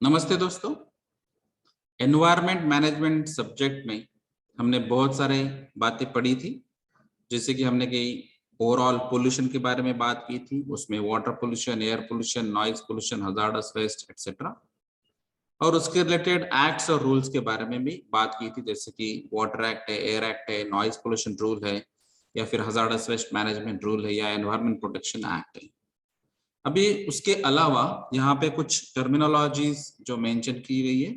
नमस्ते दोस्तों। Environment management subject में हमने बहुत सारे बातें पढ़ी थी, जैसे कि हमने कई ओवरऑल पोल्यूशन के बारे में बात की थी। उसमें water pollution, air pollution, noise pollution, hazardous waste etcetera, और उसके रिलेटेड एक्ट्स और रूल्स के बारे में भी बात की थी, जैसे कि वाटर एक्ट है, एयर एक्ट है, नॉइज पोल्यूशन रूल है, या फिर हजार्डस वेस्ट मैनेजमेंट रूल है, या एनवायरनमेंट प्रोटेक्शन एक्ट है। अभी उसके अलावा यहाँ पे कुछ टर्मिनोलॉजीज जो मेंशन की गई है,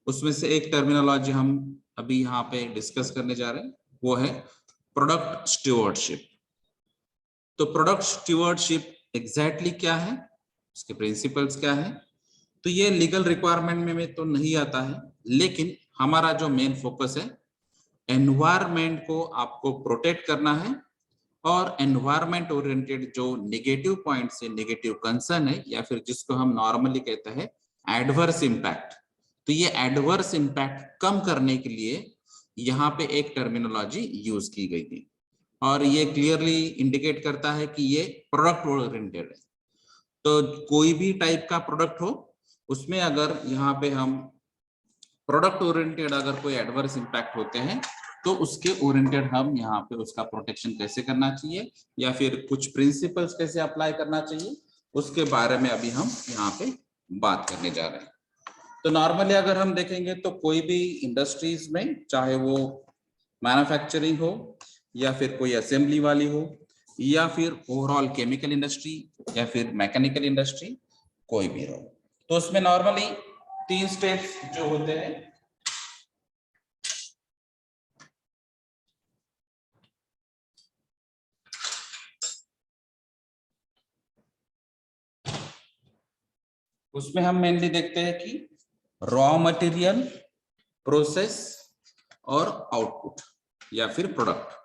उसमें से एक टर्मिनोलॉजी हम अभी यहाँ पे डिस्कस करने जा रहे हैं, वो है प्रोडक्ट स्टीवर्डशिप। तो प्रोडक्ट स्टीवर्डशिप एग्जैक्टली क्या है, उसके प्रिंसिपल्स क्या है, तो ये लीगल रिक्वायरमेंट में तो नहीं आता है, लेकिन हमारा जो मेन फोकस है, एनवायरमेंट को आपको प्रोटेक्ट करना है, और एनवायरमेंट ओरिएंटेड जो नेगेटिव पॉइंट से नेगेटिव कंसर्न है, या फिर जिसको हम नॉर्मली कहते हैं एडवर्स इंपैक्ट, तो ये एडवर्स इंपैक्ट कम करने के लिए यहाँ पे एक टर्मिनोलॉजी यूज की गई थी, और ये क्लियरली इंडिकेट करता है कि ये प्रोडक्ट ओरिएंटेड है। तो कोई भी टाइप का प्रोडक्ट हो, उसमें अगर यहाँ पे हम प्रोडक्ट ओरिएंटेड अगर कोई एडवर्स इंपैक्ट होते हैं, तो उसके ओरिएंटेड हम यहाँ पे उसका प्रोटेक्शन कैसे करना चाहिए, या फिर कुछ प्रिंसिपल्स कैसे अप्लाई करना चाहिए, उसके बारे में अभी हम यहाँ पे बात करने जा रहे हैं। तो नॉर्मली अगर हम देखेंगे तो कोई भी इंडस्ट्रीज में, चाहे वो मैन्युफैक्चरिंग हो, या फिर कोई असेंबली वाली हो, या फिर ओवरऑल केमिकल इंडस्ट्री, या फिर मैकेनिकल इंडस्ट्री, कोई भी हो, तो उसमें नॉर्मली 3 स्टेप्स जो होते हैं, उसमें हम मेनली देखते हैं कि रॉ मटेरियल, प्रोसेस और आउटपुट, या फिर प्रोडक्ट।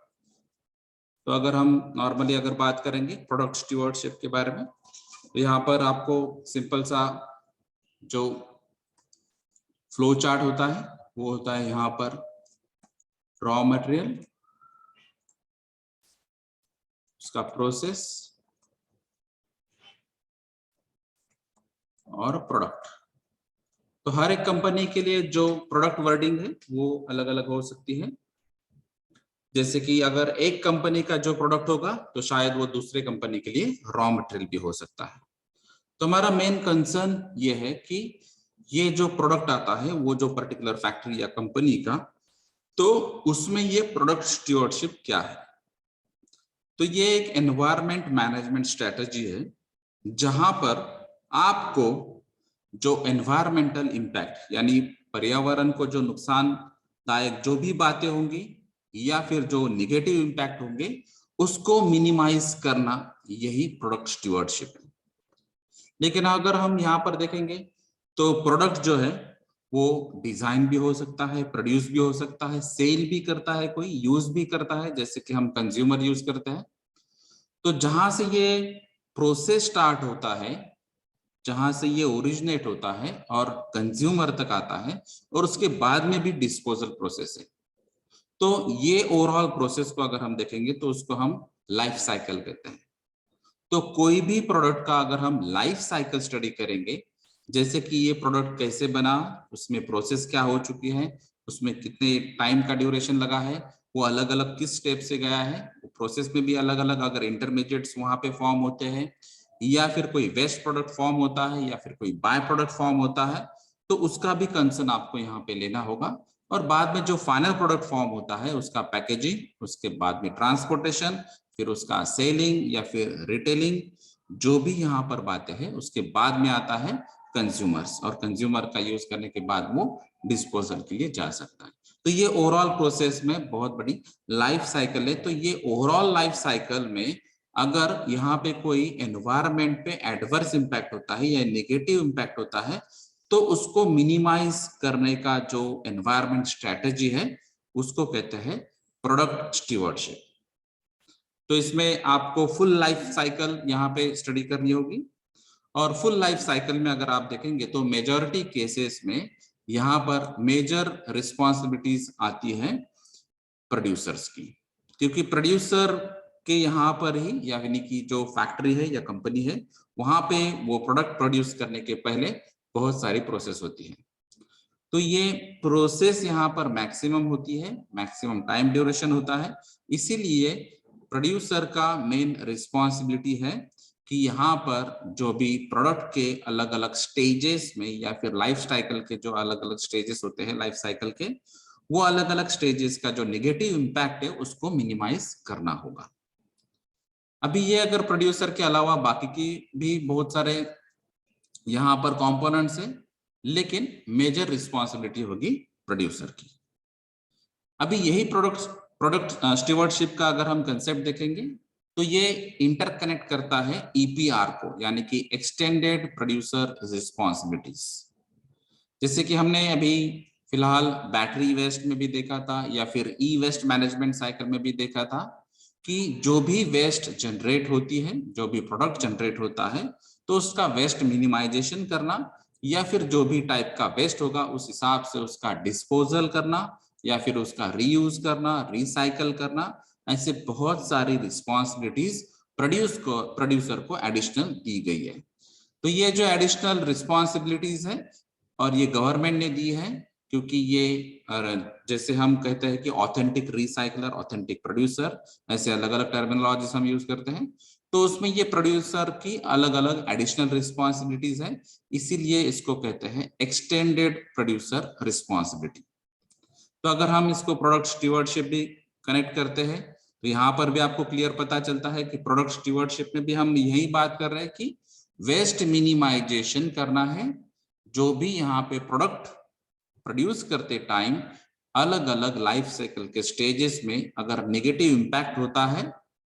तो अगर हम नॉर्मली अगर बात करेंगे प्रोडक्ट स्टीवर्डशिप के बारे में, तो यहाँ पर आपको सिंपल सा जो फ्लो चार्ट होता है, वो होता है यहाँ पर रॉ मटेरियल, उसका प्रोसेस और प्रोडक्ट। तो हर एक कंपनी के लिए जो प्रोडक्ट वर्डिंग है वो अलग अलग हो सकती है। जैसे कि अगर एक कंपनी का जो प्रोडक्ट होगा, तो शायद वो दूसरे कंपनी के लिए रॉ मटेरियल भी हो सकता है। तो हमारा मेन कंसर्न ये है कि ये जो प्रोडक्ट आता है, वो जो पर्टिकुलर फैक्ट्री या कंपनी का, तो उसमें ये प्रोडक्ट स्टीवर्डशिप क्या है। तो ये एक एनवायरमेंट मैनेजमेंट स्ट्रेटजी है, जहां पर आपको जो एनवायरमेंटल इंपैक्ट, यानी पर्यावरण को जो नुकसानदायक जो भी बातें होंगी, या फिर जो निगेटिव इंपैक्ट होंगे, उसको मिनिमाइज करना, यही प्रोडक्ट स्टीवर्डशिप है। लेकिन अगर हम यहाँ पर देखेंगे, तो प्रोडक्ट जो है वो डिजाइन भी हो सकता है, प्रोड्यूस भी हो सकता है, सेल भी करता है, कोई यूज भी करता है, जैसे कि हम कंज्यूमर यूज करते हैं। तो जहां से ये प्रोसेस स्टार्ट होता है, जहां से ये ओरिजिनेट होता है और कंज्यूमर तक आता है, और उसके बाद में भी डिस्पोजल प्रोसेस है, तो ये ओवरऑल प्रोसेस को अगर हम देखेंगे तो उसको हम लाइफ साइकिल कहते हैं। तो कोई भी प्रोडक्ट का अगर हम लाइफ साइकिल स्टडी करेंगे, जैसे कि ये प्रोडक्ट कैसे बना, उसमें प्रोसेस क्या हो चुकी है, उसमें कितने टाइम का ड्यूरेशन लगा है, वो अलग अलग किस स्टेप से गया है, प्रोसेस में भी अलग अलग अगर इंटरमीडिएट्स वहां पे फॉर्म होते हैं, या फिर कोई वेस्ट प्रोडक्ट फॉर्म होता है, या फिर कोई बाय प्रोडक्ट फॉर्म होता है, तो उसका भी कंसर्न आपको यहाँ पे लेना होगा। और बाद में जो फाइनल प्रोडक्ट फॉर्म होता है, उसका पैकेजिंग, उसके बाद में ट्रांसपोर्टेशन, फिर उसका सेलिंग या फिर रिटेलिंग, जो भी यहाँ पर बातें हैं, उसके बाद में आता है कंज्यूमर्स, और कंज्यूमर का यूज करने के बाद वो डिस्पोजल के लिए जा सकता है। तो ये ओवरऑल प्रोसेस में बहुत बड़ी लाइफ साइकिल है। तो ये ओवरऑल लाइफ साइकिल में अगर यहाँ पे कोई एनवायरमेंट पे एडवर्स इंपैक्ट होता है या नेगेटिव इंपैक्ट होता है, तो उसको मिनिमाइज करने का जो एनवायरमेंट स्ट्रेटेजी है, उसको कहते हैं प्रोडक्ट स्टीवर्डशिप। तो इसमें आपको फुल लाइफ साइकिल यहाँ पे स्टडी करनी होगी, और फुल लाइफ साइकिल में अगर आप देखेंगे तो मेजॉरिटी केसेस में यहाँ पर मेजर रिस्पॉन्सिबिलिटीज आती है प्रोड्यूसर्स की, क्योंकि प्रोड्यूसर के यहाँ पर ही, यानी कि जो फैक्ट्री है या कंपनी है, वहां पे वो प्रोडक्ट प्रोड्यूस करने के पहले बहुत सारी प्रोसेस होती है। तो ये प्रोसेस यहाँ पर मैक्सिमम होती है, मैक्सिमम टाइम ड्यूरेशन होता है। इसीलिए प्रोड्यूसर का मेन रिस्पॉन्सिबिलिटी है कि यहाँ पर जो भी प्रोडक्ट के अलग अलग स्टेजेस में या फिर लाइफ साइकिल के जो अलग अलग स्टेजेस होते हैं लाइफ साइकिल के, वो अलग अलग स्टेजेस का जो नेगेटिव इम्पैक्ट है उसको मिनिमाइज करना होगा। अभी ये अगर प्रोड्यूसर के अलावा बाकी की भी बहुत सारे यहाँ पर कंपोनेंट्स हैं, लेकिन मेजर रिस्पॉन्सिबिलिटी होगी प्रोड्यूसर की। अभी यही प्रोडक्ट स्टीवर्डशिप का अगर हम कंसेप्ट देखेंगे तो ये इंटरकनेक्ट करता है ईपीआर को, यानी कि एक्सटेंडेड प्रोड्यूसर रिस्पॉन्सिबिलिटीज। जैसे कि हमने अभी फिलहाल बैटरी वेस्ट में भी देखा था या फिर ई वेस्ट मैनेजमेंट साइकिल में भी देखा था कि जो भी वेस्ट जनरेट होती है, जो भी प्रोडक्ट जनरेट होता है, तो उसका वेस्ट मिनिमाइजेशन करना या फिर जो भी टाइप का वेस्ट होगा उस हिसाब से उसका डिस्पोजल करना या फिर उसका रीयूज करना, रिसाइकल करना, ऐसे बहुत सारी रिस्पॉन्सिबिलिटीज प्रोड्यूसर को एडिशनल दी गई है। तो ये जो एडिशनल रिस्पॉन्सिबिलिटीज है और ये गवर्नमेंट ने दी है, क्योंकि ये जैसे हम कहते हैं कि ऑथेंटिक रिसाइकलर, ऑथेंटिक प्रोड्यूसर, ऐसे अलग अलग टर्मिनोलॉजीज हम यूज करते हैं, तो उसमें ये प्रोड्यूसर की अलग अलग एडिशनल रिस्पॉन्सिबिलिटीज है, इसीलिए इसको कहते हैं एक्सटेंडेड प्रोड्यूसर रिस्पॉन्सिबिलिटी। तो अगर हम इसको प्रोडक्ट स्टीवर्डशिप भी कनेक्ट करते हैं तो यहाँ पर भी आपको क्लियर पता चलता है कि प्रोडक्ट स्टीवर्डशिप में भी हम यही बात कर रहे हैं कि वेस्ट मिनिमाइजेशन करना है। जो भी यहाँ पे प्रोडक्ट प्रोड्यूस करते टाइम अलग अलग लाइफ साइकिल के स्टेजेस में अगर नेगेटिव इंपैक्ट होता है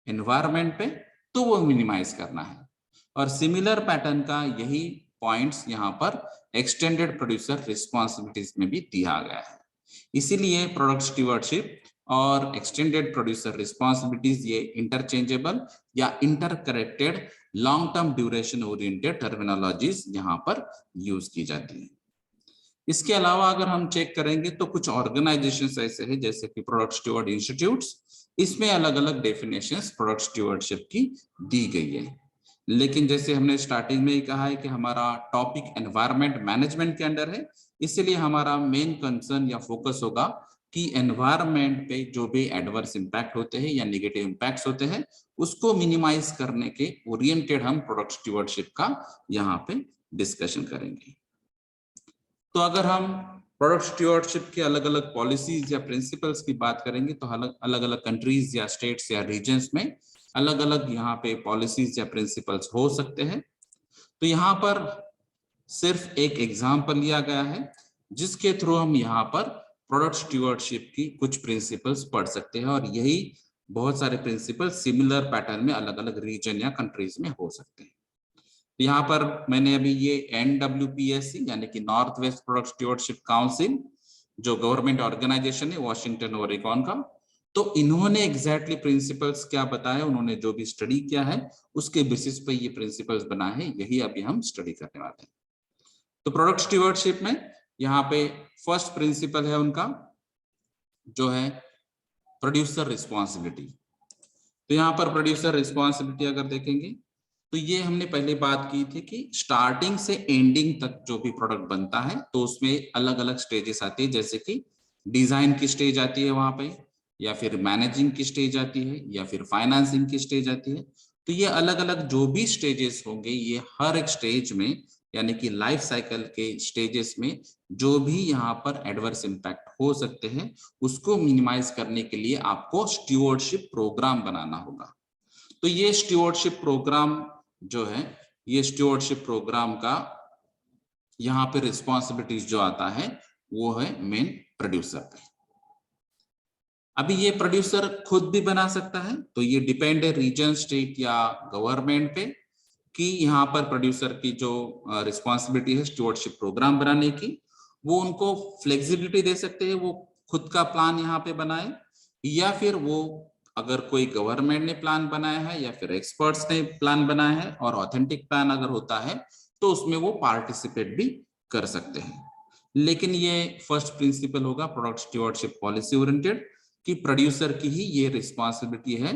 एनवायरनमेंट पे तो वो मिनिमाइज करना है। और सिमिलर पैटर्न का यही पॉइंट्स यहाँ पर एक्सटेंडेड प्रोड्यूसर रिस्पॉन्सिबिलिटीज में भी दिया गया है। इसीलिए प्रोडक्ट स्टीवर्डशिप और एक्सटेंडेड प्रोड्यूसर रिस्पॉन्सिबिलिटीज ये इंटरचेंजेबल या interconnected long term duration oriented terminologies यहाँ पर यूज की जाती है। इसके अलावा अगर हम चेक करेंगे तो कुछ ऑर्गेनाइजेशंस ऐसे हैं जैसे कि प्रोडक्ट स्टीवर्ड इंस्टीट्यूट्स, इसमें अलग अलग डेफिनेशंस प्रोडक्ट स्टीवर्डशिप की दी गई है। लेकिन जैसे हमने स्टार्टिंग में ही कहा है कि हमारा टॉपिक एनवायरनमेंट मैनेजमेंट के अंडर है, इसलिए हमारा मेन कंसर्न या फोकस होगा कि एनवायरनमेंट पे जो भी एडवर्स इंपैक्ट होते हैं या नेगेटिव इंपैक्ट्स होते हैं उसको मिनिमाइज करने के ओरिएंटेड हम प्रोडक्ट स्टीवर्डशिप का यहाँ पे डिस्कशन करेंगे। तो अगर हम प्रोडक्ट स्टीवर्डशिप के अलग अलग पॉलिसीज या प्रिंसिपल्स की बात करेंगे तो अलग अलग कंट्रीज या स्टेट्स या रीजन्स में अलग अलग यहाँ पे पॉलिसीज या प्रिंसिपल्स हो सकते हैं। तो यहाँ पर सिर्फ एक एग्जाम्पल लिया गया है जिसके थ्रू हम यहाँ पर प्रोडक्ट स्टीवर्डशिप की कुछ प्रिंसिपल्स पढ़ सकते हैं, और यही बहुत सारे प्रिंसिपल सिमिलर पैटर्न में अलग अलग रीजन या कंट्रीज में हो सकते हैं। यहाँ पर मैंने अभी ये NWPSC यानी कि north west product stewardship council जो गवर्नमेंट ऑर्गेनाइजेशन है वॉशिंगटन ओरेगॉन का, तो इन्होंने एग्जैक्टली प्रिंसिपल्स क्या बताया, उन्होंने जो भी स्टडी किया है उसके बेसिस पे ये प्रिंसिपल्स बनाए हैं, यही अभी हम स्टडी करने वाले हैं। तो प्रोडक्ट स्टीवर्डशिप में यहाँ पे फर्स्ट प्रिंसिपल है उनका जो है प्रोड्यूसर रिस्पॉन्सिबिलिटी। तो यहाँ पर प्रोड्यूसर रिस्पॉन्सिबिलिटी अगर देखेंगे तो ये हमने पहले बात की थी कि स्टार्टिंग से एंडिंग तक जो भी प्रोडक्ट बनता है तो उसमें अलग अलग स्टेजेस आती है, जैसे कि डिजाइन की स्टेज आती है वहां पे, या फिर मैनेजिंग की स्टेज आती है, या फिर फाइनेंसिंग की स्टेज आती है। तो ये अलग अलग जो भी स्टेजेस होंगे ये हर एक स्टेज में यानी कि लाइफ साइकिल के स्टेजेस में जो भी यहाँ पर एडवर्स इंपैक्ट हो सकते हैं उसको मिनिमाइज करने के लिए आपको स्टीवर्डशिप प्रोग्राम बनाना होगा। तो ये स्टीवर्डशिप प्रोग्राम जो है, ये स्टीवर्डशिप प्रोग्राम का यहाँ पे रिस्पॉन्सिबिलिटीज जो आता है वो है मेन प्रोड्यूसर पे। अभी ये प्रोड्यूसर खुद भी बना सकता है, तो ये डिपेंड है रीजन, स्टेट या गवर्नमेंट पे कि यहाँ पर प्रोड्यूसर की जो रिस्पॉन्सिबिलिटी है स्टीवर्डशिप प्रोग्राम बनाने की, वो उनको फ्लेक्सिबिलिटी दे सकते हैं, वो खुद का प्लान यहाँ पे बनाए, या फिर वो अगर कोई गवर्नमेंट ने प्लान बनाया है या फिर एक्सपर्ट्स ने प्लान बनाया है और ऑथेंटिक प्लान अगर होता है तो उसमें वो पार्टिसिपेट भी कर सकते हैं। लेकिन ये फर्स्ट प्रिंसिपल होगा प्रोडक्ट स्टीवर्डशिप पॉलिसी ओरिएंटेड कि प्रोड्यूसर की ही ये रिस्पॉन्सिबिलिटी है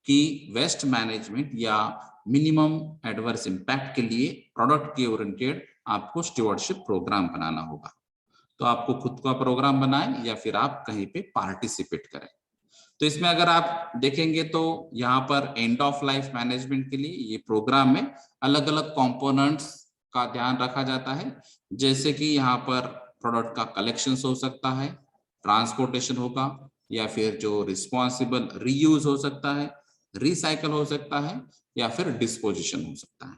कि वेस्ट मैनेजमेंट या मिनिमम एडवर्स इम्पैक्ट के लिए प्रोडक्ट के ओरिएंटेड आपको स्टीवर्डशिप प्रोग्राम बनाना होगा। तो आपको खुद का प्रोग्राम बनाएं या फिर आप कहीं पे पार्टिसिपेट करें। तो इसमें अगर आप देखेंगे तो यहाँ पर एंड ऑफ लाइफ मैनेजमेंट के लिए ये प्रोग्राम में अलग अलग कंपोनेंट्स का ध्यान रखा जाता है, जैसे कि यहाँ पर प्रोडक्ट का कलेक्शन हो सकता है, ट्रांसपोर्टेशन होगा, या फिर जो रिस्पॉन्सिबल रीयूज हो सकता है, रिसाइकल हो सकता है, या फिर डिस्पोजिशन हो सकता है।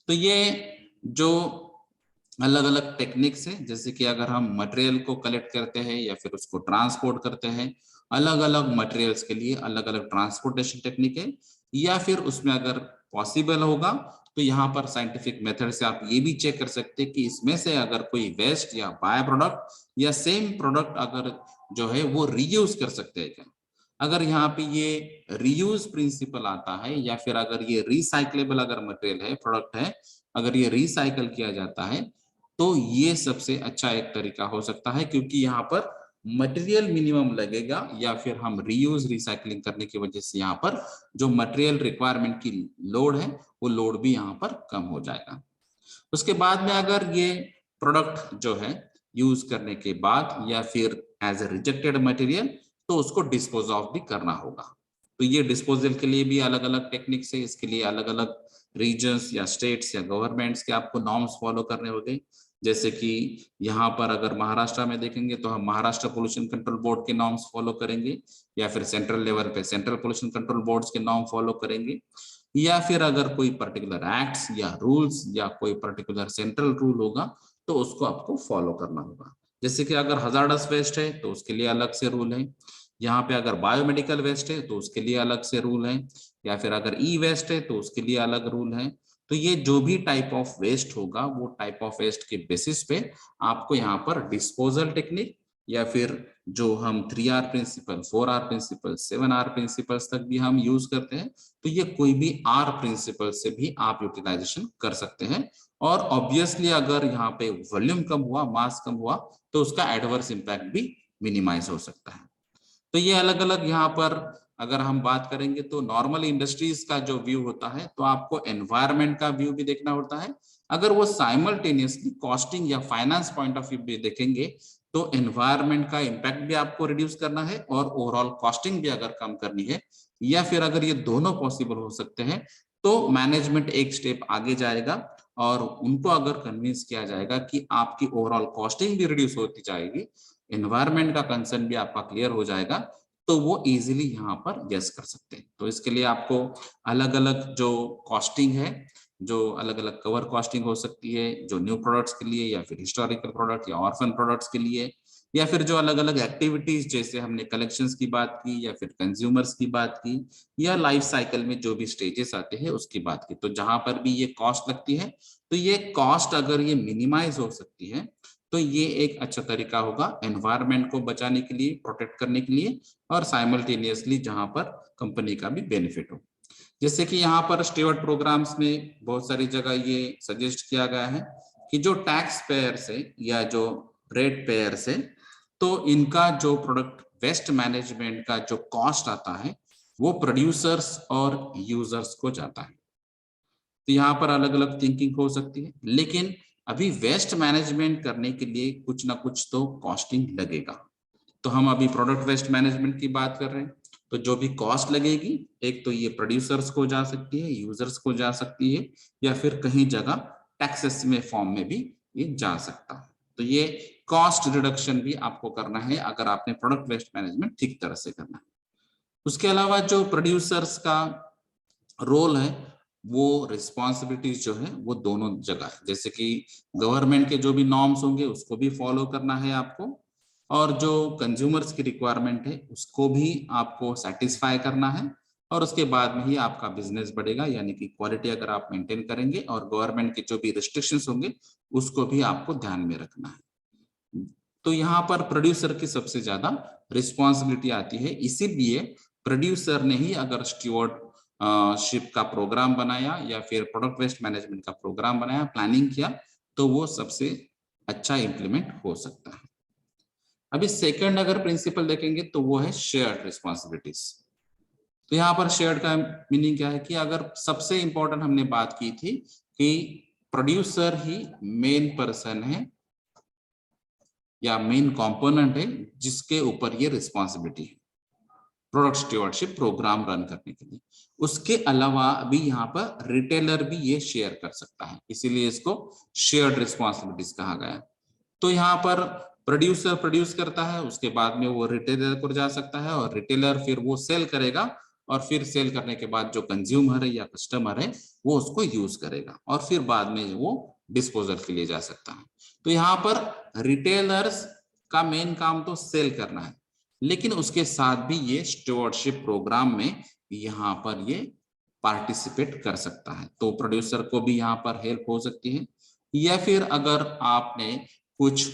तो ये जो अलग अलग टेक्निक्स है, जैसे कि अगर हम मटेरियल को कलेक्ट करते हैं या फिर उसको ट्रांसपोर्ट करते हैं, अलग अलग मटेरियल्स के लिए अलग अलग ट्रांसपोर्टेशन टेक्निक है, या फिर उसमें अगर पॉसिबल होगा तो यहाँ पर साइंटिफिक मेथड से आप ये भी चेक कर सकते हैं कि इसमें से अगर कोई वेस्ट या बाय प्रोडक्ट या सेम प्रोडक्ट अगर जो है वो रीयूज कर सकते हैं क्या। अगर यहाँ पे ये रीयूज प्रिंसिपल आता है या फिर अगर ये रिसाइक्लेबल अगर मटेरियल है, प्रोडक्ट है, अगर ये रिसाइकल किया जाता है तो ये सबसे अच्छा एक तरीका हो सकता है, क्योंकि यहाँ पर मटेरियल मिनिमम लगेगा या फिर हम रीयूज रिसाइकलिंग करने की वजह से यहाँ पर जो मटेरियल रिक्वायरमेंट की लोड है वो लोड भी यहाँ पर कम हो जाएगा। उसके बाद में अगर ये प्रोडक्ट जो है यूज करने के बाद या फिर एज ए रिजेक्टेड मटेरियल, तो उसको डिस्पोज ऑफ भी करना होगा। तो ये डिस्पोजल के लिए भी अलग अलग टेक्निक्स है, इसके लिए अलग अलग रीजन्स या स्टेट्स या गवर्नमेंट्स के आपको नॉर्म्स फॉलो करने होंगे। जैसे कि यहाँ पर अगर महाराष्ट्र में देखेंगे तो हम महाराष्ट्र पोल्यूशन कंट्रोल बोर्ड के नॉर्म्स फॉलो करेंगे, या फिर सेंट्रल लेवल पे सेंट्रल पोल्यूशन कंट्रोल बोर्ड्स के नॉर्म फॉलो करेंगे, या फिर अगर कोई पर्टिकुलर एक्ट्स या रूल्स या कोई पर्टिकुलर सेंट्रल रूल होगा तो उसको आपको फॉलो करना होगा। जैसे कि अगर हजार्डस वेस्ट है तो उसके लिए अलग से रूल है, यहाँ पे अगर बायोमेडिकल वेस्ट है तो उसके लिए अलग से रूल है, या फिर अगर ई वेस्ट है तो उसके लिए अलग रूल है। तो ये जो भी टाइप ऑफ वेस्ट होगा वो टाइप ऑफ वेस्ट के बेसिस पे आपको यहाँ पर डिस्पोजल टेक्निक या फिर जो हम 3R principal, 4R principal, 7R principles तक भी हम यूज करते हैं, तो ये कोई भी R प्रिंसिपल से भी आप यूटिलाइजेशन कर सकते हैं। और ऑब्वियसली अगर यहाँ पे वॉल्यूम कम हुआ, मास कम हुआ, तो उसका एडवर्स इंपैक्ट भी मिनिमाइज हो सकता है। तो ये अलग अलग यहाँ पर अगर हम बात करेंगे तो नॉर्मल इंडस्ट्रीज का जो व्यू होता है तो आपको एनवायरनमेंट का व्यू भी देखना होता है। अगर वो साइमल्टेनियसली कॉस्टिंग या फाइनेंस पॉइंट ऑफ व्यू भी देखेंगे तो एनवायरनमेंट का इम्पैक्ट भी आपको रिड्यूस करना है और ओवरऑल कॉस्टिंग भी अगर कम करनी है, या फिर अगर ये दोनों पॉसिबल हो सकते हैं तो मैनेजमेंट एक स्टेप आगे जाएगा और उनको अगर कन्विंस किया जाएगा कि आपकी ओवरऑल कॉस्टिंग भी रिड्यूस होती जाएगी, एनवायरनमेंट का कंसर्न भी आपका क्लियर हो जाएगा, तो वो इजीली यहाँ पर यस कर सकते हैं। तो इसके लिए आपको अलग अलग जो कॉस्टिंग है, जो अलग अलग कवर कॉस्टिंग हो सकती है जो न्यू प्रोडक्ट्स के लिए या फिर हिस्टोरिकल प्रोडक्ट या ऑर्फन प्रोडक्ट्स के लिए, या फिर जो अलग अलग एक्टिविटीज जैसे हमने कलेक्शंस की बात की या फिर कंज्यूमर्स की बात की, या लाइफ साइकिल में जो भी स्टेजेस आते हैं उसकी बात की, तो जहां पर भी ये कॉस्ट लगती है तो ये कॉस्ट अगर ये मिनिमाइज हो सकती है तो ये एक अच्छा तरीका होगा एनवायरनमेंट को बचाने के लिए, प्रोटेक्ट करने के लिए, और साइमल्टेनियसली जहां पर कंपनी का भी बेनिफिट हो। जैसे कि यहाँ पर स्टीवर्ड प्रोग्राम्स में बहुत सारी जगह ये सजेस्ट किया गया है कि जो टैक्स पेयर्स है या जो रेट पेयर्स है, तो इनका जो प्रोडक्ट वेस्ट मैनेजमेंट का जो कॉस्ट आता है वो प्रोड्यूसर्स और यूजर्स को जाता है। तो यहाँ पर अलग अलग थिंकिंग हो सकती है, लेकिन अभी वेस्ट मैनेजमेंट करने के लिए कुछ ना कुछ तो कॉस्टिंग लगेगा। तो हम अभी प्रोडक्ट वेस्ट मैनेजमेंट की बात कर रहे हैं, तो जो भी कॉस्ट लगेगी एक तो ये प्रोड्यूसर्स को जा सकती है, यूजर्स को जा सकती है, या फिर कहीं जगह टैक्सेस में फॉर्म में भी ये जा सकता है। तो ये कॉस्ट रिडक्शन भी आपको करना है अगर आपने प्रोडक्ट वेस्ट मैनेजमेंट ठीक तरह से करना है। उसके अलावा जो प्रोड्यूसर्स का रोल है वो रिस्पॉन्सिबिलिटीज जो है वो दोनों जगह है, जैसे कि गवर्नमेंट के जो भी नॉर्म्स होंगे उसको भी फॉलो करना है आपको, और जो कंज्यूमर्स की रिक्वायरमेंट है उसको भी आपको सेटिस्फाई करना है, और उसके बाद में ही आपका बिजनेस बढ़ेगा, यानी कि क्वालिटी अगर आप मेंटेन करेंगे और गवर्नमेंट के जो भी रिस्ट्रिक्शंस होंगे उसको भी आपको ध्यान में रखना है। तो यहाँ पर प्रोड्यूसर की सबसे ज्यादा रिस्पॉन्सिबिलिटी आती है, इसीलिए प्रोड्यूसर ने ही अगर स्टीवर्ड शिप का प्रोग्राम बनाया या फिर प्रोडक्ट वेस्ट मैनेजमेंट का प्रोग्राम बनाया, प्लानिंग किया, तो वो सबसे अच्छा इंप्लीमेंट हो सकता है। अभी सेकंड अगर प्रिंसिपल देखेंगे तो वो है शेयर्ड रिस्पॉन्सिबिलिटीज। तो यहाँ पर शेयर्ड का मीनिंग क्या है कि अगर सबसे इंपॉर्टेंट हमने बात की थी कि प्रोड्यूसर ही मेन पर्सन है या मेन कंपोनेंट है जिसके ऊपर ये रिस्पॉन्सिबिलिटी है प्रोडक्ट स्टीवर्डशिप प्रोग्राम रन करने के लिए। उसके अलावा अभी यहाँ पर रिटेलर भी ये शेयर कर सकता है, इसीलिए इसको शेयर्ड रिस्पॉन्सिबिलिटीज कहा गया। तो यहाँ पर प्रोड्यूसर प्रोड्यूस करता है, उसके बाद में वो रिटेलर को जा सकता है और रिटेलर फिर वो सेल करेगा और फिर सेल करने के बाद जो कंज्यूमर है या कस्टमर है वो उसको यूज करेगा और फिर बाद में वो डिस्पोजल के लिए जा सकता है। तो यहाँ पर रिटेलर्स का मेन काम तो सेल करना है, लेकिन उसके साथ भी ये स्टीवर्डशिप प्रोग्राम में यहाँ पर ये पार्टिसिपेट कर सकता है। तो प्रोड्यूसर को भी यहाँ पर हेल्प हो सकती है, या फिर अगर आपने कुछ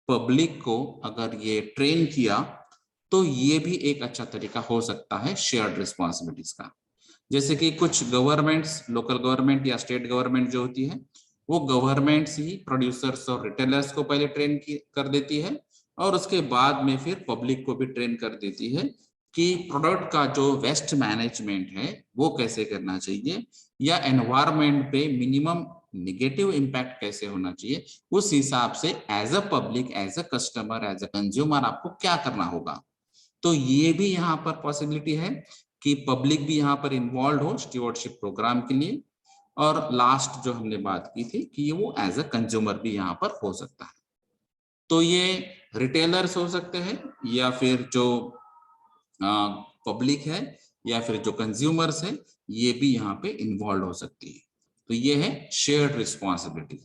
पब्लिक को अगर ये ट्रेन किया तो ये भी एक अच्छा तरीका हो सकता है शेयर्ड रिस्पॉन्सिबिलिटीज का। जैसे कि कुछ गवर्नमेंट्स, लोकल गवर्नमेंट या स्टेट गवर्नमेंट जो होती है वो गवर्नमेंट्स ही प्रोड्यूसर्स और रिटेलर्स को पहले ट्रेन कर देती है और उसके बाद में फिर पब्लिक को भी ट्रेन कर देती है कि प्रोडक्ट का जो वेस्ट मैनेजमेंट है वो कैसे करना चाहिए या एनवायरनमेंट पे मिनिमम नेगेटिव इम्पैक्ट कैसे होना चाहिए, उस हिसाब से as a public, as a customer, as a consumer आपको क्या करना होगा। तो ये भी यहाँ पर पॉसिबिलिटी है कि पब्लिक भी यहाँ पर इन्वॉल्व हो स्टीवर्डशिप प्रोग्राम के लिए। और लास्ट जो हमने बात की थी कि वो एज अ कंज्यूमर भी यहाँ पर हो सकता है। तो ये रिटेलर्स हो सकते हैं या फिर जो पब्लिक है या फिर जो कंज्यूमर्स है ये भी यहाँ पे इन्वॉल्व हो सकती है। तो ये है शेयर्ड रिस्पॉन्सिबिलिटी।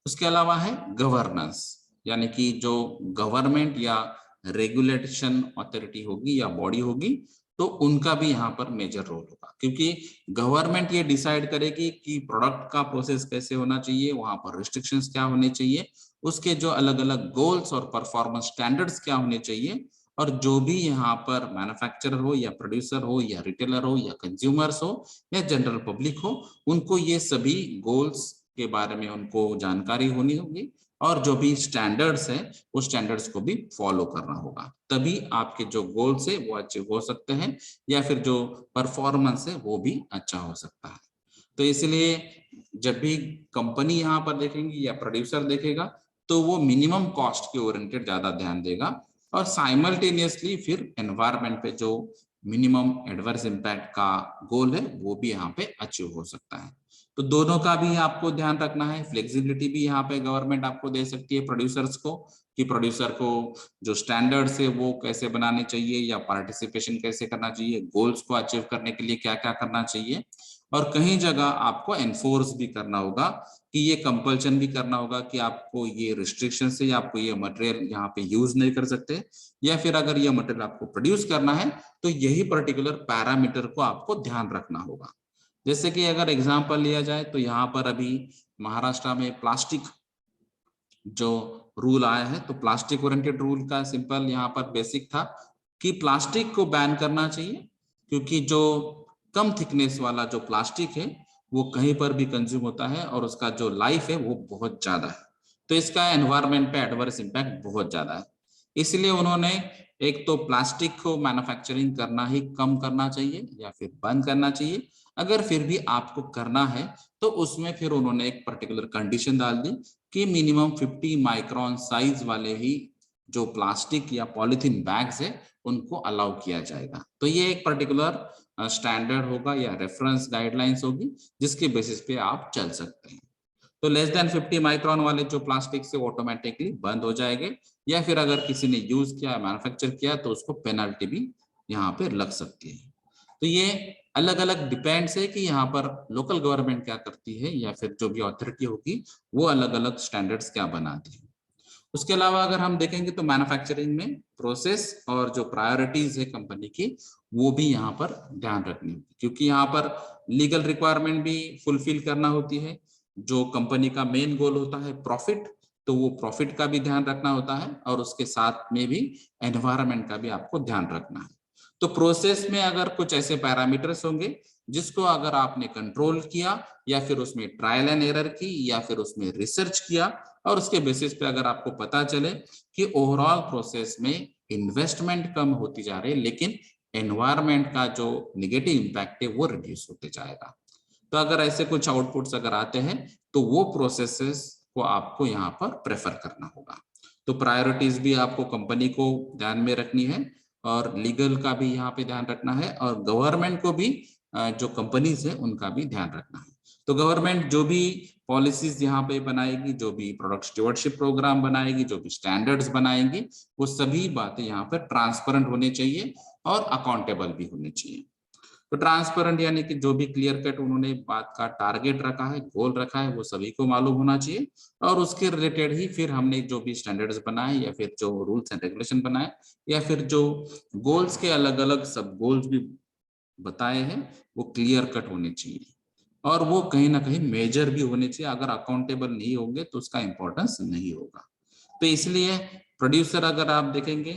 उसके अलावा है गवर्नेंस, यानी कि जो गवर्नमेंट या रेगुलेशन अथॉरिटी होगी या बॉडी होगी तो उनका भी यहाँ पर मेजर रोल होगा, क्योंकि गवर्नमेंट ये डिसाइड करेगी कि प्रोडक्ट का प्रोसेस कैसे होना चाहिए, वहां पर रिस्ट्रिक्शंस क्या होने चाहिए, उसके जो अलग अलग गोल्स और परफॉर्मेंस स्टैंडर्ड्स क्या होने चाहिए, और जो भी यहाँ पर मैन्युफैक्चरर हो या प्रोड्यूसर हो या रिटेलर हो या कंज्यूमर्स हो या जनरल पब्लिक हो, उनको ये सभी गोल्स के बारे में उनको जानकारी होनी होगी और जो भी स्टैंडर्ड्स है उस स्टैंडर्ड्स को भी फॉलो करना होगा, तभी आपके जो गोल्स है वो अच्छे हो सकते हैं या फिर जो परफॉर्मेंस है वो भी अच्छा हो सकता है। तो इसलिए जब भी कंपनी यहाँ पर देखेंगी या प्रोड्यूसर देखेगा तो वो मिनिमम कॉस्ट के ओरिएंटेड ज्यादा ध्यान देगा और साइमल्टेनियसली फिर एनवायरनमेंट पे जो मिनिमम एडवर्स इम्पैक्ट का गोल है वो भी यहाँ पे अचीव हो सकता है। तो दोनों का भी आपको ध्यान रखना है। फ्लेक्सिबिलिटी भी यहाँ पे गवर्नमेंट आपको दे सकती है प्रोड्यूसर्स को कि प्रोड्यूसर को जो स्टैंडर्ड्स है वो कैसे बनाने चाहिए या पार्टिसिपेशन कैसे करना चाहिए, गोल्स को अचीव करने के लिए क्या क्या करना चाहिए, और कहीं जगह आपको एनफोर्स भी करना होगा कि ये कंपल्शन भी करना होगा कि आपको ये रिस्ट्रिक्शन से आपको ये मटेरियल यहाँ पे यूज नहीं कर सकते, या फिर अगर ये मटेरियल आपको प्रोड्यूस करना है तो यही पर्टिकुलर पैरामीटर को आपको ध्यान रखना होगा। जैसे कि अगर एग्जांपल लिया जाए तो यहाँ पर अभी महाराष्ट्र में प्लास्टिक जो रूल आया है, तो प्लास्टिक ओरिएंटेड रूल का सिंपल यहाँ पर बेसिक था कि प्लास्टिक को बैन करना चाहिए, क्योंकि जो कम थिकनेस वाला जो प्लास्टिक है वो कहीं पर भी कंज्यूम होता है और उसका जो लाइफ है वो बहुत ज्यादा है, तो इसका एनवायरनमेंट पे एडवर्स इम्पैक्ट बहुत ज्यादा है। इसलिए उन्होंने एक तो प्लास्टिक को मैन्युफैक्चरिंग करना ही कम करना चाहिए या फिर बंद करना चाहिए, अगर फिर भी आपको करना है तो उसमें फिर उन्होंने एक पर्टिकुलर कंडीशन डाल दी कि मिनिमम 50 माइक्रोन साइज वाले ही जो प्लास्टिक या पॉलिथीन बैग्स है उनको अलाउ किया जाएगा। तो ये एक पर्टिकुलर स्टैंडर्ड होगा या रेफरेंस गाइडलाइंस होगी जिसके बेसिस पे आप चल सकते हैं। तो लेस देन 50 माइक्रोन वाले जो प्लास्टिक से ऑटोमेटिकली बंद हो जाएंगे, या फिर अगर किसी ने यूज किया, मैन्युफैक्चर किया तो उसको पेनल्टी भी यहाँ पे लग सकती है। तो ये अलग अलग डिपेंड्स है कि यहाँ पर लोकल गवर्नमेंट क्या करती है या फिर जो भी अथॉरिटी होगी वो अलग अलग स्टैंडर्ड्स क्या बनाती है। उसके अलावा अगर हम देखेंगे तो मैन्युफैक्चरिंग में प्रोसेस और जो प्रायोरिटीज है कंपनी की वो भी यहाँ पर ध्यान रखनी होगी, क्योंकि यहाँ पर लीगल रिक्वायरमेंट भी फुलफिल करना होती है। जो कंपनी का मेन गोल होता है प्रॉफिट, तो वो प्रॉफिट का भी ध्यान रखना होता है और उसके साथ में भी एनवायरनमेंट का भी आपको ध्यान रखना है। तो प्रोसेस में अगर कुछ ऐसे पैरामीटर्स होंगे जिसको अगर आपने कंट्रोल किया या फिर उसमें ट्रायल एंड एरर की या फिर उसमें रिसर्च किया और उसके बेसिस पे अगर आपको पता चले कि ओवरऑल प्रोसेस में इन्वेस्टमेंट कम होती जा रही है लेकिन एनवायरमेंट का जो नेगेटिव इम्पैक्ट है वो रिड्यूस होते जाएगा। तो अगर ऐसे कुछ आउटपुट्स अगर आते हैं तो वो प्रोसेसेस को आपको यहाँ पर प्रेफर करना होगा। तो प्रायोरिटीज भी आपको कंपनी को ध्यान में रखनी है और लीगल का भी यहाँ पे ध्यान रखना है और गवर्नमेंट को भी जो कंपनीज है उनका भी ध्यान रखना है। तो गवर्नमेंट जो भी पॉलिसीज यहाँ पे बनाएगी, जो भी प्रोडक्ट स्टीवर्डशिप प्रोग्राम बनाएगी, जो भी स्टैंडर्ड्स बनाएंगी, वो सभी बातें यहाँ पर ट्रांसपेरेंट होनी चाहिए और अकाउंटेबल भी होनी चाहिए। तो ट्रांसपेरेंट यानी कि जो भी क्लियर कट उन्होंने बात का टारगेट रखा है, गोल रखा है, वो सभी को मालूम होना चाहिए और उसके रिलेटेड ही फिर हमने जो भी स्टैंडर्ड्स बनाए या फिर जो रूल्स एंड रेगुलेशन बनाए या फिर जो गोल्स के अलग अलग सब गोल्स भी बताए हैं वो क्लियर कट होने चाहिए और वो कहीं ना कहीं मेजर भी होने चाहिए। अगर अकाउंटेबल नहीं होंगे तो उसका इंपॉर्टेंस नहीं होगा। तो इसलिए प्रोड्यूसर अगर आप देखेंगे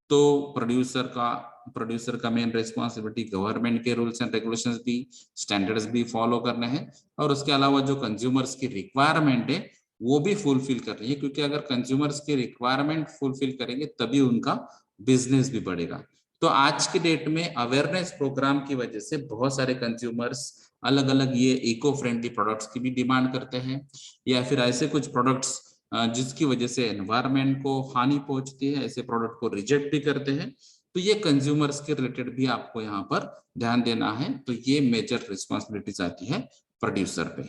तो प्रोड्यूसर का मेन रिस्पॉन्सिबिलिटी गवर्नमेंट के रूल्स एंड रेगुलेशंस भी, स्टैंडर्ड्स भी फॉलो करने हैं और उसके अलावा जो कंज्यूमर्स की रिक्वायरमेंट है वो भी फुलफिल कर रही है, क्योंकि अगर कंज्यूमर्स की रिक्वायरमेंट फुलफिल करेंगे तभी उनका बिजनेस भी बढ़ेगा। तो आज के डेट में अवेयरनेस प्रोग्राम की वजह से बहुत सारे कंज्यूमर्स अलग अलग ये इको फ्रेंडली प्रोडक्ट्स की भी डिमांड करते हैं या फिर ऐसे कुछ प्रोडक्ट्स जिसकी वजह से एनवायरनमेंट को हानि पहुंचती है, ऐसे प्रोडक्ट को रिजेक्ट भी करते हैं। तो ये कंज्यूमर्स के रिलेटेड भी आपको यहाँ पर ध्यान देना है। तो ये मेजर रिस्पॉन्सिबिलिटीज आती है प्रोड्यूसर पे।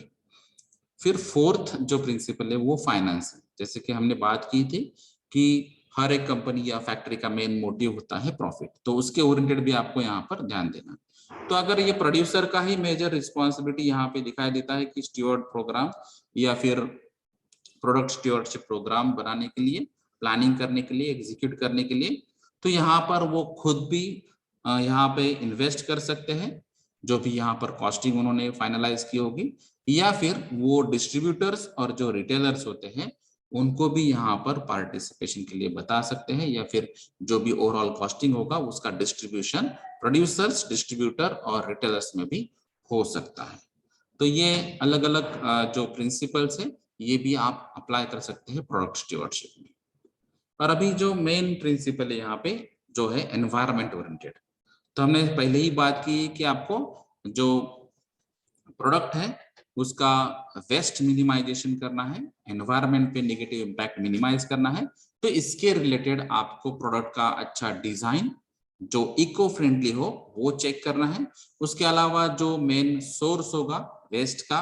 फिर फोर्थ जो प्रिंसिपल है वो फाइनेंस है। जैसे कि हमने बात की थी कि हर एक कंपनी या फैक्ट्री का मेन मोटिव होता है प्रॉफिट, तो उसके ओरिएंटेड भी आपको यहाँ पर ध्यान देना। तो अगर ये प्रोड्यूसर का ही मेजर रिस्पॉन्सिबिलिटी यहाँ पे दिखाई देता है कि स्टीवर्ड प्रोग्राम या फिर प्रोडक्ट स्टीवर्डशिप प्रोग्राम बनाने के लिए, प्लानिंग करने के लिए, एग्जीक्यूट करने के लिए, तो यहाँ पर वो खुद भी यहाँ पे इन्वेस्ट कर सकते हैं जो भी यहाँ पर कॉस्टिंग उन्होंने फाइनलाइज की होगी, या फिर वो डिस्ट्रीब्यूटर्स और जो रिटेलर्स होते हैं उनको भी यहाँ पर पार्टिसिपेशन के लिए बता सकते हैं, या फिर जो भी ओवरऑल कॉस्टिंग होगा उसका डिस्ट्रीब्यूशन प्रोड्यूसर्स, डिस्ट्रीब्यूटर और रिटेलर्स में भी हो सकता है। तो ये अलग अलग जो प्रिंसिपल्स है ये भी आप अप्लाई कर सकते हैं प्रोडक्ट स्टीवर्डशिप में। और अभी जो मेन प्रिंसिपल है यहाँ पे जो है एनवायरमेंट ओरिएंटेड, तो हमने पहले ही बात की कि आपको जो प्रोडक्ट है उसका वेस्ट मिनिमाइजेशन करना है, एनवायरमेंट पे नेगेटिव इम्पैक्ट मिनिमाइज करना है। तो इसके रिलेटेड आपको प्रोडक्ट का अच्छा डिजाइन जो इको फ्रेंडली हो वो चेक करना है। उसके अलावा जो मेन सोर्स होगा वेस्ट का,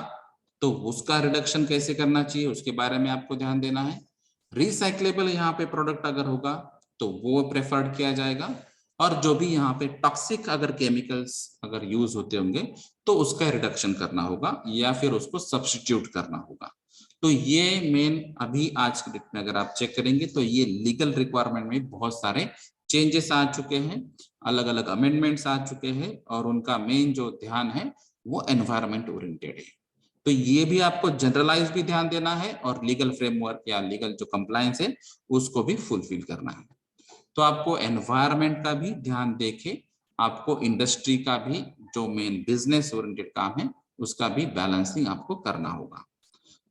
तो उसका रिडक्शन कैसे करना चाहिए उसके बारे में आपको ध्यान देना है। रिसाइक्लेबल यहाँ पे प्रोडक्ट अगर होगा तो वो प्रेफर्ड किया जाएगा, और जो भी यहाँ पे टॉक्सिक अगर केमिकल्स अगर यूज होते होंगे तो उसका रिडक्शन करना होगा या फिर उसको सब्स्टिट्यूट करना होगा। तो ये मेन अभी आज के डेट में अगर आप चेक करेंगे तो ये लीगल रिक्वायरमेंट में बहुत सारे चेंजेस आ चुके हैं, अलग अलग अमेंडमेंट्स आ चुके हैं और उनका मेन जो ध्यान है वो एनवायरमेंट ओरिएंटेड है। तो ये भी आपको जनरलाइज भी ध्यान देना है और लीगल फ्रेमवर्क या लीगल जो कंप्लायंस है उसको भी फुलफिल करना है। तो आपको एनवायरमेंट का भी ध्यान देके आपको इंडस्ट्री का भी जो मेन बिजनेस ओरिएंटेड काम है उसका भी बैलेंसिंग आपको करना होगा।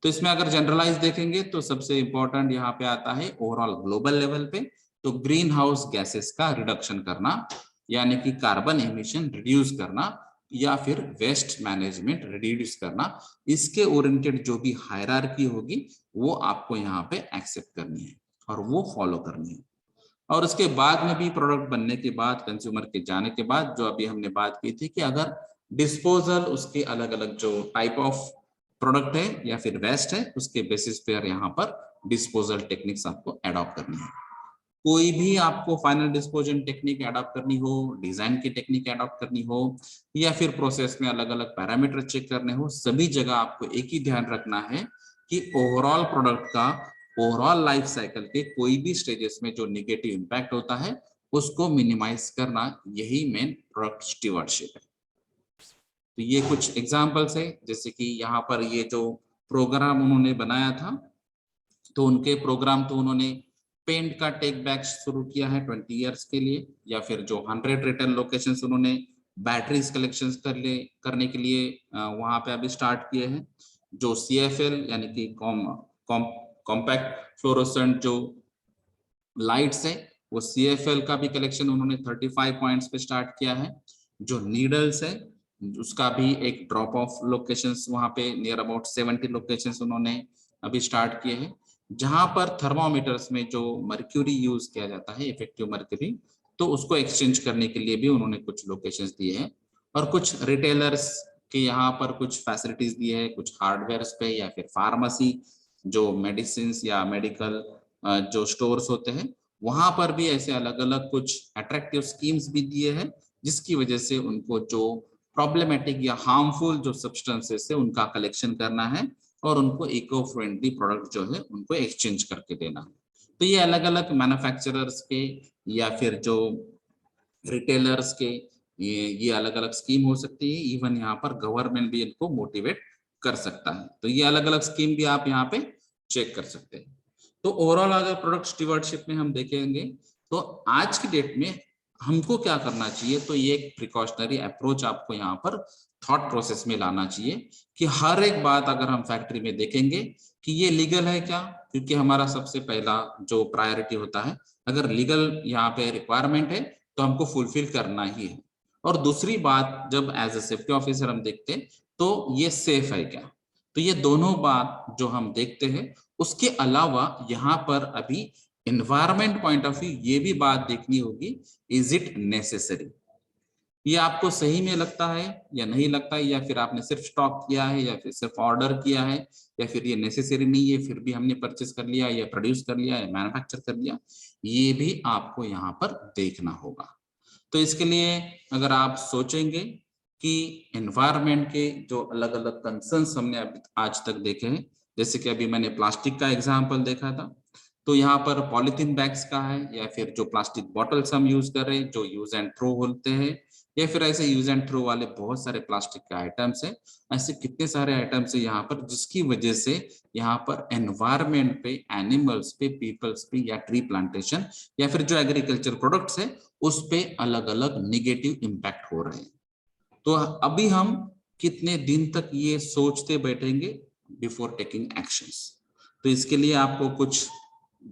तो इसमें अगर जनरलाइज देखेंगे तो सबसे इंपॉर्टेंट यहाँ पे आता है ओवरऑल ग्लोबल लेवल पे, तो ग्रीन हाउस गैसेस का रिडक्शन करना यानी कि कार्बन एमिशन रिड्यूस करना या फिर वेस्ट मैनेजमेंट रिड्यूस करना, इसके ओरिएंटेड जो भी हायरार्की होगी वो आपको यहाँ पे एक्सेप्ट करनी है और वो फॉलो करनी है। और उसके बाद में भी प्रोडक्ट बनने के बाद कंज्यूमर के जाने के बाद जो अभी हमने बात की थी कि अगर डिस्पोजल उसके अलग अलग जो टाइप ऑफ प्रोडक्ट है या फिर वेस्ट है उसके बेसिस पे यहाँ पर डिस्पोजल टेक्निक्स आपको एडॉप्ट करनी है। कोई भी आपको फाइनल डिस्पोजल टेक्निक एडॉप्ट करनी हो, डिजाइन की टेक्निक एडॉप्ट करनी हो या फिर प्रोसेस में अलग अलग पैरामीटर चेक करने हो, सभी जगह आपको एक ही ध्यान रखना है कि ओवरऑल प्रोडक्ट का ओवरऑल लाइफ साइकिल के कोई भी स्टेजेस में जो निगेटिव इंपैक्ट होता है उसको मिनिमाइज करना, यही मेन प्रोडक्ट स्टीवर्डशिप है। तो ये कुछ एग्जांपल्स है, जैसे कि यहाँ पर ये जो प्रोग्राम उन्होंने बनाया था तो उनके प्रोग्राम तो उन्होंने पेंट का टेक बैक शुरू किया है 20 इयर्स के लिए, या फिर जो 100 रिटर्न लोकेशंस उन्होंने बैटरीज कलेक्शन करने के लिए वहां पे अभी स्टार्ट किए हैं। जो CFL यानी कि कॉम्पैक्ट फ्लोरोसेंट जो लाइट्स है वो CFL का भी कलेक्शन उन्होंने 35 पॉइंट्स पे स्टार्ट किया है। जो नीडल्स है उसका भी एक ड्रॉप ऑफ लोकेशंस वहां पे नियर अबाउट 70 लोकेशंस उन्होंने अभी स्टार्ट किए हैं। जहां पर थर्मोमीटर्स में जो मर्क्यूरी यूज किया जाता है, इफेक्टिव मर्क्यूरी, तो उसको एक्सचेंज करने के लिए भी उन्होंने कुछ लोकेशंस दिए हैं। और कुछ रिटेलर्स के यहाँ पर कुछ फैसिलिटीज दिए हैं, कुछ हार्डवेयर पे या फिर फार्मेसी जो मेडिसिन या मेडिकल जो स्टोर्स होते हैं वहां पर भी ऐसे अलग अलग कुछ अट्रैक्टिव स्कीम्स भी दिए हैं, जिसकी वजह से उनको जो प्रॉब्लमेटिक या हार्मफुल जो सब्सटेंसेस है उनका कलेक्शन करना है और उनको इको फ्रेंडली प्रोडक्ट जो है उनको एक्सचेंज करके देना है। तो ये अलग अलग मैन्युफैक्चरर्स के या फिर जो रिटेलर्स के ये अलग अलग स्कीम हो सकती है। इवन यहाँ पर गवर्नमेंट भी इनको मोटिवेट कर सकता है। तो ये अलग अलग स्कीम भी आप यहाँ पे चेक कर सकते हैं। तो ओवरऑल अगर प्रोडक्ट स्टीवर्डशिप में हम देखेंगे तो आज की डेट में हमको क्या करना चाहिए, तो ये एक प्रिकॉशनरी अप्रोच आपको यहाँ पर थॉट प्रोसेस में लाना चाहिए कि हर एक बात अगर हम फैक्ट्री में देखेंगे कि ये लीगल है क्या, क्योंकि हमारा सबसे पहला जो प्रायोरिटी होता है अगर लीगल यहाँ पे रिक्वायरमेंट है तो हमको फुलफिल करना ही है। और दूसरी बात जब एज ए सेफ्टी ऑफिसर हम देखते हैं तो ये सेफ है क्या, तो ये दोनों बात जो हम देखते हैं। उसके अलावा यहाँ पर अभी एनवायरमेंट पॉइंट ऑफ व्यू ये भी बात देखनी होगी, इज इट नेसेसरी, ये आपको सही में लगता है या नहीं लगता है, या फिर आपने सिर्फ स्टॉक किया है या फिर सिर्फ ऑर्डर किया है, या फिर ये नेसेसरी नहीं है फिर भी हमने परचेस कर लिया या प्रोड्यूस कर लिया या मैन्युफैक्चर कर लिया, ये भी आपको यहाँ पर देखना होगा। तो इसके लिए अगर आप सोचेंगे कि एनवायरमेंट के जो अलग अलग कंसर्न्स हमने अभी आज तक देखे हैं, जैसे कि अभी मैंने प्लास्टिक का एग्जाम्पल देखा था, तो यहाँ पर पॉलिथीन बैग्स का है या फिर जो प्लास्टिक बॉटल्स हम यूज कर रहे हैं जो यूज एंड थ्रो होते हैं, या फिर ऐसे यूज एंड थ्रो वाले बहुत सारे प्लास्टिक के आइटम्स हैं। ऐसे कितने सारे आइटम्स है यहाँ पर जिसकी वजह से यहाँ पर एनवायरमेंट पे, एनिमल्स पे, पीपल्स पे या ट्री प्लांटेशन या फिर जो एग्रीकल्चर प्रोडक्ट्स है उस पे अलग अलग निगेटिव इम्पैक्ट हो रहे हैं। तो अभी हम कितने दिन तक ये सोचते बैठेंगे बिफोर टेकिंग एक्शंस, तो इसके लिए आपको कुछ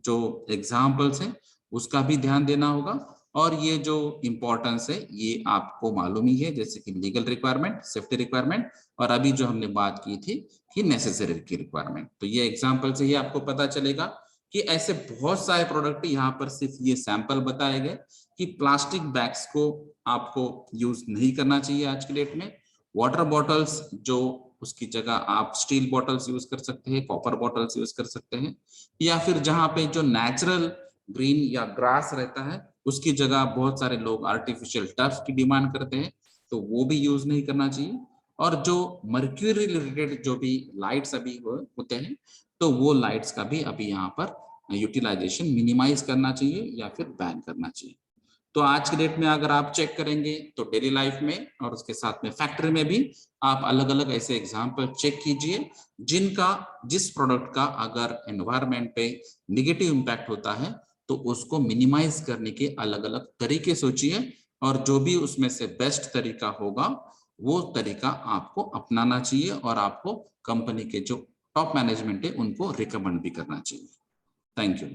जो एग्जाम्पल्स हैं उसका भी ध्यान देना होगा। और ये जो इम्पोर्टेंस है ये आपको मालूम ही है, जैसे कि लीगल रिक्वायरमेंट, सेफ्टी रिक्वायरमेंट, और अभी जो हमने बात की थी कि नेसेसरी की रिक्वायरमेंट। तो ये एग्जाम्पल से ही आपको पता चलेगा कि ऐसे बहुत सारे प्रोडक्ट यहाँ पर सिर्फ ये सैंपल बताए गए कि प्लास्टिक बैग्स को आपको यूज नहीं करना चाहिए आज की डेट में। वाटर बॉटल्स जो उसकी जगह आप स्टील बॉटल्स यूज कर सकते हैं, कॉपर बॉटल्स यूज कर सकते हैं, या फिर जहां पे जो नेचुरल ग्रीन या ग्रास रहता है उसकी जगह बहुत सारे लोग आर्टिफिशियल टर्फ की डिमांड करते हैं, तो वो भी यूज नहीं करना चाहिए। और जो मर्क्यूरी रिलेटेड जो भी लाइट्स अभी होते हैं तो वो लाइट्स का भी अभी यहाँ पर यूटिलाइजेशन मिनिमाइज करना चाहिए या फिर बैन करना चाहिए। तो आज के डेट में अगर आप चेक करेंगे तो डेली लाइफ में और उसके साथ में फैक्ट्री में भी आप अलग अलग ऐसे एग्जाम्पल चेक कीजिए जिनका, जिस प्रोडक्ट का अगर एनवायरमेंट पे निगेटिव इम्पैक्ट होता है तो उसको मिनिमाइज करने के अलग अलग तरीके सोचिए, और जो भी उसमें से बेस्ट तरीका होगा वो तरीका आपको अपनाना चाहिए और आपको कंपनी के जो टॉप मैनेजमेंट है उनको रिकमेंड भी करना चाहिए। Thank you.